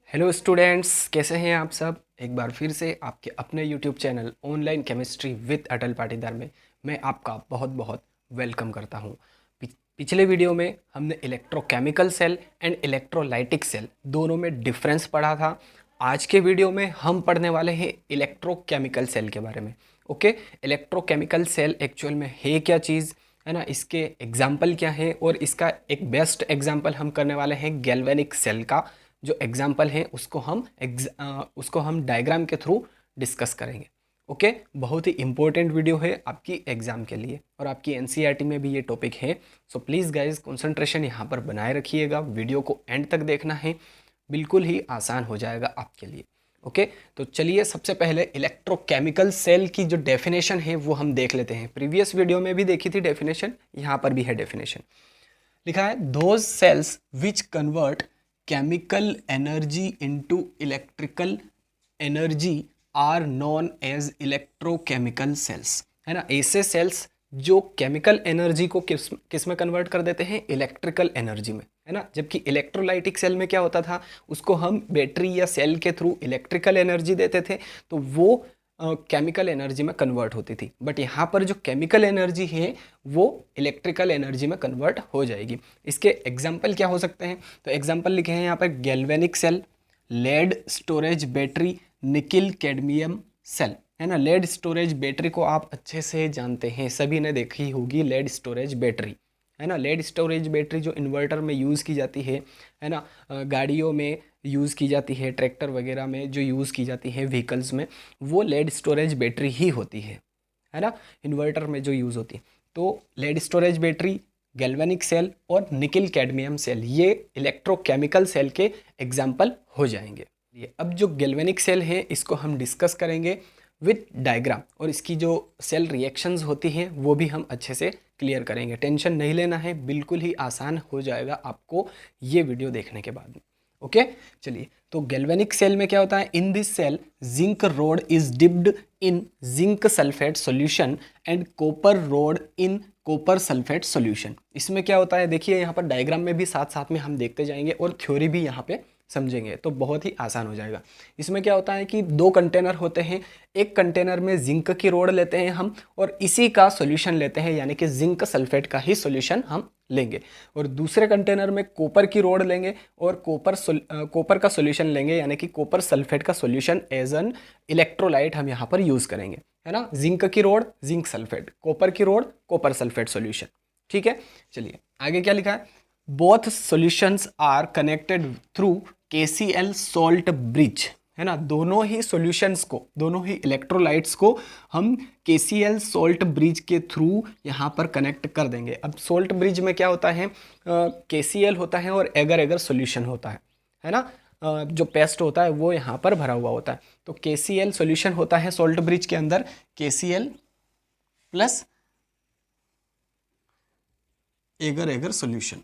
Hello students, कैसे हैं आप सब। एक बार फिर से आपके अपने YouTube channel online chemistry with Atal Patidar में मैं आपका बहुत बहुत वेलकम करता हूं। पिछले वीडियो में हमने electrochemical cell and electrolytic cell दोनों में डिफरेंस पढ़ा था। आज के वीडियो में हम पढ़ने वाले हैं इलेक्ट्रोकेमिकल सेल के बारे में। ओके, इलेक्ट्रोकेमिकल सेल एक्चुअल में है क्या चीज़, है ना, इसके एग्जाम्पल क्या है, और इसका एक बेस्ट एग्जाम्पल हम करने वाले हैं गैल्वेनिक सेल का। जो एग्जाम्पल है उसको हम डायग्राम के थ्रू डिस्कस करेंगे। ओके, बहुत ही इंपॉर्टेंट वीडियो है आपकी एग्जाम के लिए, और आपकी एनसीईआरटी में भी ये टॉपिक है। सो प्लीज़ गाइज कंसंट्रेशन यहाँ पर बनाए रखिएगा, वीडियो को एंड तक देखना है, बिल्कुल ही आसान हो जाएगा आपके लिए। ओके, तो चलिए सबसे पहले इलेक्ट्रोकेमिकल सेल की जो डेफिनेशन है वो हम देख लेते हैं। प्रीवियस वीडियो में भी देखी थी डेफिनेशन, यहाँ पर भी है डेफिनेशन। लिखा है those cells which convert chemical energy into electrical energy are known as electrochemical cells। है ना, ऐसे सेल्स जो केमिकल एनर्जी को किस में कन्वर्ट कर देते हैं, इलेक्ट्रिकल एनर्जी में, है ना। जबकि इलेक्ट्रोलाइटिक सेल में क्या होता था, उसको हम बैटरी या सेल के थ्रू इलेक्ट्रिकल एनर्जी देते थे, तो वो केमिकल एनर्जी में कन्वर्ट होती थी। बट यहाँ पर जो केमिकल एनर्जी है वो इलेक्ट्रिकल एनर्जी में कन्वर्ट हो जाएगी। इसके एग्जाम्पल क्या हो सकते हैं, तो एग्जाम्पल लिखे हैं यहाँ पर galvanic cell, lead storage battery, nickel cadmium cell, है ना। लेड स्टोरेज बैटरी को आप अच्छे से जानते हैं, सभी ने देखी होगी लेड स्टोरेज बैटरी, है ना। लेड स्टोरेज बैटरी जो इन्वर्टर में यूज़ की जाती है ना, गाड़ियों में यूज़ की जाती है, ट्रैक्टर वगैरह में जो यूज़ की जाती है व्हीकल्स में, वो लेड स्टोरेज बैटरी ही होती है ना, इन्वर्टर में जो यूज़ होती है। तो lead storage battery, galvanic cell और निकिल कैडमियम सेल, ये इलेक्ट्रोकेमिकल सेल के एग्जाम्पल हो जाएंगे। ये अब जो गैल्वेनिक सेल है इसको हम डिस्कस करेंगे विद डायग्राम, और इसकी जो सेल रिएक्शंस होती हैं वो भी हम अच्छे से क्लियर करेंगे। टेंशन नहीं लेना है, बिल्कुल ही आसान हो जाएगा आपको ये वीडियो देखने के बाद। ओके, चलिए, तो गैल्वेनिक सेल में क्या होता है, in this cell zinc rod is dipped in zinc sulphate solution and copper rod in copper sulphate solution. इसमें क्या होता है, देखिए यहाँ पर डायग्राम में भी साथ साथ में हम देखते जाएंगे और थ्योरी भी यहाँ पे समझेंगे, तो बहुत ही आसान हो जाएगा। इसमें क्या होता है कि दो कंटेनर होते हैं, एक कंटेनर में जिंक की रोड लेते हैं हम, और इसी का सॉल्यूशन लेते हैं, यानी कि जिंक सल्फेट का ही सॉल्यूशन हम लेंगे, और दूसरे कंटेनर में कॉपर की रोड लेंगे और कॉपर का सॉल्यूशन लेंगे, यानी कि कॉपर सल्फेट का सॉल्यूशन एज एन इलेक्ट्रोलाइट हम यहाँ पर यूज़ करेंगे, है ना। जिंक की रोड जिंक सल्फेट, कॉपर की रोड कॉपर सल्फेट सॉल्यूशन। ठीक है, चलिए आगे क्या लिखा है, both solutions are connected through KCl salt bridge, है ना। दोनों ही सॉल्यूशंस को, दोनों ही इलेक्ट्रोलाइट्स को हम KCl सॉल्ट ब्रिज के थ्रू यहाँ पर कनेक्ट कर देंगे। अब सॉल्ट ब्रिज में क्या होता है, KCl होता है और एगर एगर सॉल्यूशन होता है ना। जो पेस्ट होता है वो यहाँ पर भरा हुआ होता है, तो KCl सॉल्यूशन होता है सॉल्ट ब्रिज के अंदर, KCl plus agar agar solution.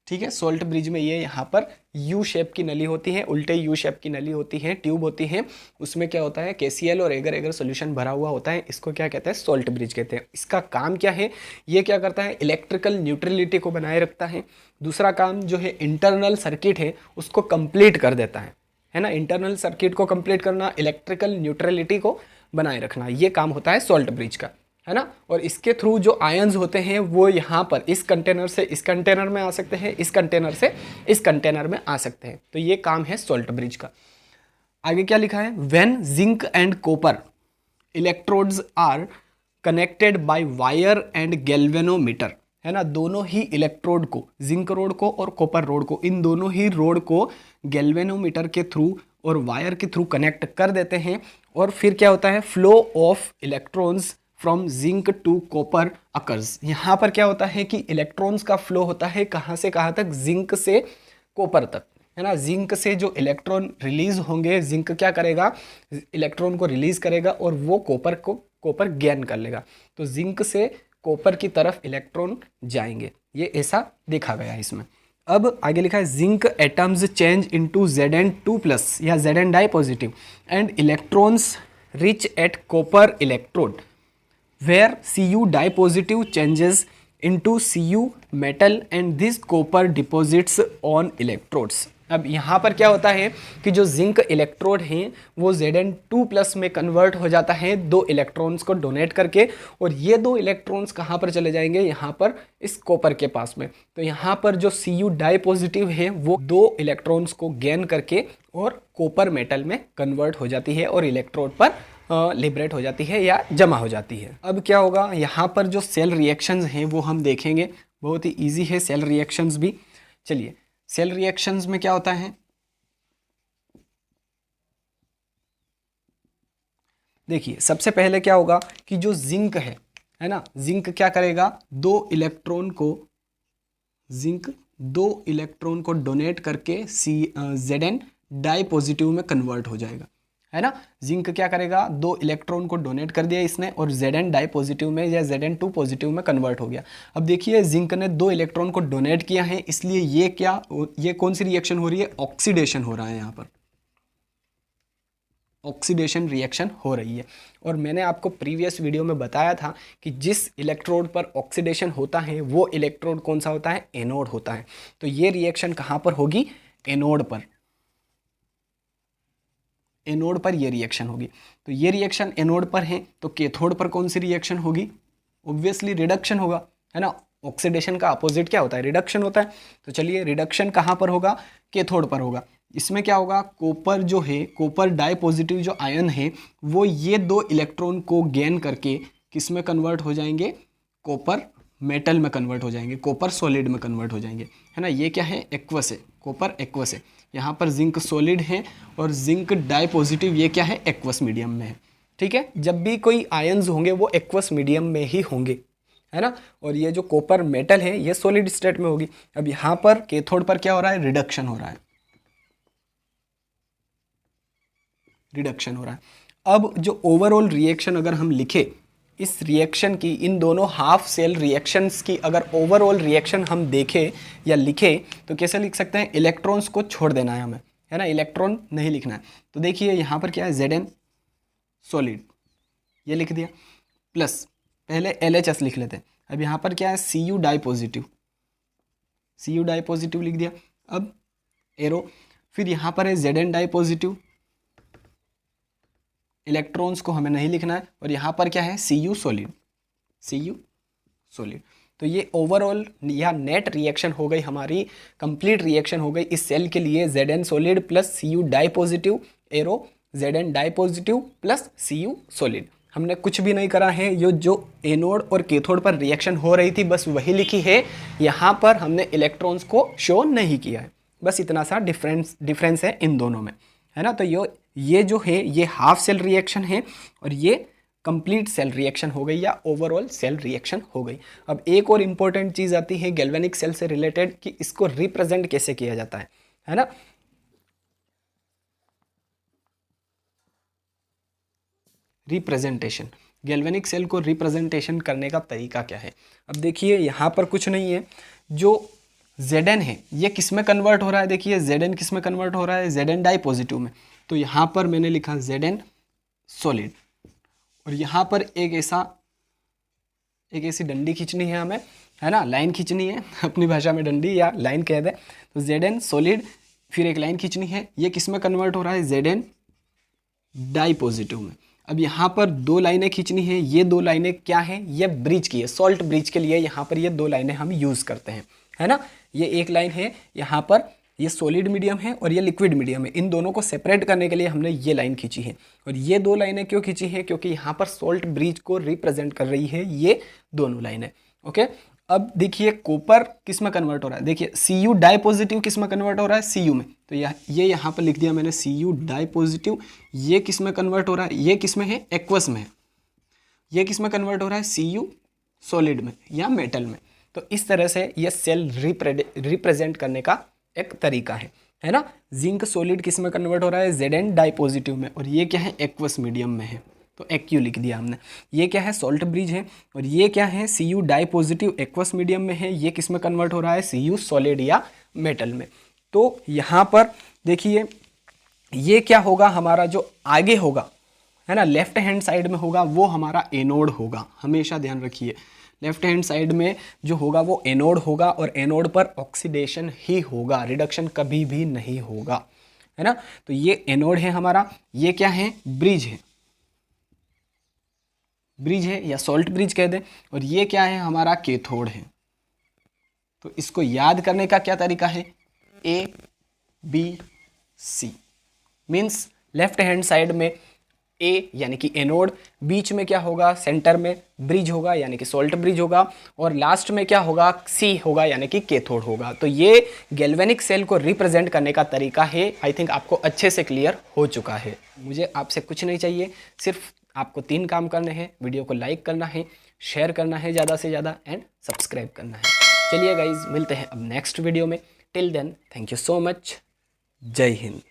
ठीक है, सॉल्ट ब्रिज में ये यहाँ पर यू शेप की नली होती है, उल्टे यू शेप की नली होती है, ट्यूब होती है, उसमें क्या होता है KCl और एगर एगर सॉल्यूशन भरा हुआ होता है। इसको क्या कहते हैं, सॉल्ट ब्रिज कहते हैं। इसका काम क्या है, ये क्या करता है, इलेक्ट्रिकल न्यूट्रलिटी को बनाए रखता है। दूसरा काम जो है इंटरनल सर्किट है उसको कंप्लीट कर देता है ना। इंटरनल सर्किट को कंप्लीट करना, इलेक्ट्रिकल न्यूट्रलिटी को बनाए रखना, ये काम होता है सॉल्ट ब्रिज का, है ना। और इसके थ्रू जो आयंस होते हैं वो यहाँ पर इस कंटेनर से इस कंटेनर में आ सकते हैं, इस कंटेनर से इस कंटेनर में आ सकते हैं, तो ये काम है सॉल्ट ब्रिज का। आगे क्या लिखा है, when zinc and copper electrodes are connected by wire and galvanometer, है ना। दोनों ही इलेक्ट्रोड को, जिंक रोड को और कॉपर रोड को, इन दोनों ही रोड को गैल्वेनोमीटर के थ्रू और वायर के थ्रू कनेक्ट कर देते हैं, और फिर क्या होता है, flow of electrons from zinc to copper occurs. यहाँ पर क्या होता है कि इलेक्ट्रॉन्स का फ्लो होता है कहाँ से कहाँ तक, जिंक से कॉपर तक, है ना। जिंक से जो इलेक्ट्रॉन रिलीज होंगे, जिंक क्या करेगा, इलेक्ट्रॉन को रिलीज करेगा और वो कॉपर गेन कर लेगा, तो जिंक से कॉपर की तरफ इलेक्ट्रॉन जाएंगे, ये ऐसा देखा गया है इसमें। अब आगे लिखा है, zinc atoms change into Zn2+ या Zn di positive and electrons reach at copper electrode where Cu die positive changes into Cu metal and this copper deposits on electrodes। अब यहाँ पर क्या होता है कि जो जिंक इलेक्ट्रोड हैं वो Zn2+ में कन्वर्ट हो जाता है 2 इलेक्ट्रॉन्स को डोनेट करके, और ये 2 इलेक्ट्रॉन्स कहाँ पर चले जाएंगे, यहाँ पर इस कॉपर के पास में। तो यहाँ पर जो Cu डाई पॉजिटिव है वो 2 इलेक्ट्रॉन्स को गेन करके और कॉपर मेटल में कन्वर्ट हो जाती है और इलेक्ट्रोड पर लिबरेट हो जाती है या जमा हो जाती है। अब क्या होगा, यहाँ पर जो सेल रिएक्शंस हैं वो हम देखेंगे, बहुत ही ईजी है सेल रिएक्शंस भी। चलिए, सेल रिएक्शंस में क्या होता है, देखिए सबसे पहले क्या होगा कि जो जिंक है ना, जिंक क्या करेगा, जिंक 2 इलेक्ट्रॉन को डोनेट करके Zn डाई पॉजिटिव में कन्वर्ट हो जाएगा, है ना। जिंक क्या करेगा, 2 इलेक्ट्रॉन को डोनेट कर दिया इसने और Zn डाई पॉजिटिव में या Zn2 पॉजिटिव में कन्वर्ट हो गया। अब देखिए जिंक ने 2 इलेक्ट्रॉन को डोनेट किया है, इसलिए ये कौन सी रिएक्शन हो रही है, ऑक्सीडेशन हो रहा है, यहाँ पर ऑक्सीडेशन रिएक्शन हो रही है। और मैंने आपको प्रीवियस वीडियो में बताया था कि जिस इलेक्ट्रोड पर ऑक्सीडेशन होता है वो इलेक्ट्रोड कौन सा होता है, एनोड होता है। तो ये रिएक्शन कहाँ पर होगी, एनोड पर, एनोड पर ये रिएक्शन होगी। तो ये रिएक्शन एनोड पर है, तो कैथोड पर कौन सी रिएक्शन होगी, ऑब्वियसली रिडक्शन होगा, है ना। ऑक्सीडेशन का अपोजिट क्या होता है, रिडक्शन होता है। तो चलिए रिडक्शन कहाँ पर होगा, कैथोड पर होगा। इसमें क्या होगा, कॉपर जो है, कॉपर डाई पॉजिटिव जो आयन है वो ये 2 इलेक्ट्रॉन को गेन करके किस में कन्वर्ट हो जाएंगे, कॉपर मेटल में कन्वर्ट हो जाएंगे, कॉपर सॉलिड में कन्वर्ट हो जाएंगे, है ना। ये क्या है, एक्वस है, कॉपर एक्वस है। यहाँ पर जिंक सॉलिड है और जिंक डाई पॉजिटिव ये क्या है, एक्वस मीडियम में है, ठीक है। जब भी कोई आयन्स होंगे वो एक्वस मीडियम में ही होंगे, है ना। और ये जो कॉपर मेटल है ये सॉलिड स्टेट में होगी। अब यहाँ पर कैथोड पर क्या हो रहा है, रिडक्शन हो रहा है, रिडक्शन हो रहा है। अब जो ओवरऑल रिएक्शन अगर हम लिखे, इस रिएक्शन की, इन दोनों हाफ सेल रिएक्शंस की अगर ओवरऑल रिएक्शन हम देखें या लिखें तो कैसे लिख सकते हैं, इलेक्ट्रॉन्स को छोड़ देना है हमें, है ना, इलेक्ट्रॉन नहीं लिखना है। तो देखिए यहाँ पर क्या है, Zn सॉलिड ये लिख दिया, प्लस पहले LHS लिख लेते हैं। अब यहाँ पर क्या है, Cu di positive, Cu di positive लिख दिया। अब एरो, फिर यहाँ पर है Zn डाई पॉजिटिव, इलेक्ट्रॉन्स को हमें नहीं लिखना है, और यहाँ पर क्या है, Cu सॉलिड, Cu सॉलिड। तो ये ओवरऑल या नेट रिएक्शन हो गई हमारी, कंप्लीट रिएक्शन हो गई इस सेल के लिए, Zn solid plus Cu di positive, arrow Zn di positive plus Cu solid. हमने कुछ भी नहीं करा है, ये जो एनोड और कैथोड पर रिएक्शन हो रही थी बस वही लिखी है, यहाँ पर हमने इलेक्ट्रॉन्स को शो नहीं किया है, बस इतना सा डिफरेंस है इन दोनों में, है ना। तो ये जो है ये हाफ सेल रिएक्शन है और ये कंप्लीट सेल रिएक्शन हो गई या ओवरऑल सेल रिएक्शन हो गई। अब एक और इम्पोर्टेंट चीज़ आती है गैल्वेनिक सेल से रिलेटेड कि इसको रिप्रेजेंट कैसे किया जाता है ना। रिप्रेजेंटेशन, गैल्वेनिक सेल को रिप्रेजेंटेशन करने का तरीका क्या है। अब देखिए यहाँ पर कुछ नहीं है, जो Zn है ये किस में कन्वर्ट हो रहा है, देखिए Zn किस में कन्वर्ट हो रहा है, Zn डाई पॉजिटिव में। तो यहाँ पर मैंने लिखा Zn सॉलिड, और यहाँ पर एक ऐसी डंडी खींचनी है हमें, है ना, लाइन खींचनी है, अपनी भाषा में डंडी या लाइन कह दे। तो Zn सॉलिड, फिर एक लाइन खींचनी है, ये किस में कन्वर्ट हो रहा है, Zn डाई पॉजिटिव में। अब यहाँ पर 2 लाइनें खींचनी है, ये 2 लाइनें क्या है, ये ब्रिज की है, सॉल्ट ब्रिज के लिए यहाँ पर ये 2 लाइनें हम यूज़ करते हैं, है ना। ये एक लाइन है यहाँ पर, ये सॉलिड मीडियम है और ये लिक्विड मीडियम है, इन दोनों को सेपरेट करने के लिए हमने ये लाइन खींची है। और ये 2 लाइनें क्यों खींची है, क्योंकि यहाँ पर सॉल्ट ब्रिज को रिप्रेजेंट कर रही है ये दोनों लाइनें, ओके। अब देखिए कॉपर किस में कन्वर्ट हो रहा है, देखिए Cu डाई पॉजिटिव किस में कन्वर्ट हो रहा है, Cu में। तो ये यहाँ पर लिख दिया मैंने Cu डाई पॉजिटिव, ये किस में कन्वर्ट हो रहा है, ये किस में है, एक्वस में है। ये किस में कन्वर्ट हो रहा है, Cu सॉलिड में या मेटल में। तो इस तरह से ये सेल रिप्रेजेंट करने का एक तरीका है ना। जिंक सॉलिड किस में कन्वर्ट हो रहा है, Zn डाई पॉजिटिव में, और ये क्या है, एक्वस मीडियम में है, तो एक्यू लिख दिया हमने। ये क्या है, सॉल्ट ब्रिज है, और ये क्या है, Cu di positive aqueous medium में है, ये किस में कन्वर्ट हो रहा है, Cu सॉलिड या मेटल में। तो यहाँ पर देखिए ये क्या होगा, हमारा जो आगे होगा, है ना, लेफ्ट हैंड साइड में होगा वो हमारा एनोड होगा, हमेशा ध्यान रखिए। लेफ्ट हैंड साइड में जो होगा वो एनोड होगा और एनोड पर ऑक्सीडेशन ही होगा, रिडक्शन कभी भी नहीं होगा, है ना। तो ये एनोड है हमारा, ये क्या है, ब्रिज है, ब्रिज है या सॉल्ट ब्रिज कह दें, और ये क्या है, हमारा कैथोड है। तो इसको याद करने का क्या तरीका है, A B C, means left hand side में ए यानी कि एनोड, बीच में क्या होगा, सेंटर में ब्रिज होगा यानी कि सॉल्ट ब्रिज होगा, और लास्ट में क्या होगा, सी होगा यानी कि कैथोड होगा। तो ये गैल्वेनिक सेल को रिप्रेजेंट करने का तरीका है। आई थिंक आपको अच्छे से क्लियर हो चुका है। मुझे आपसे कुछ नहीं चाहिए, सिर्फ आपको 3 काम करने हैं, वीडियो को लाइक करना है, शेयर करना है ज़्यादा से ज़्यादा, एंड सब्सक्राइब करना है। चलिए गाइज, मिलते हैं अब नेक्स्ट वीडियो में। Till then, thank you so much. जय हिंद।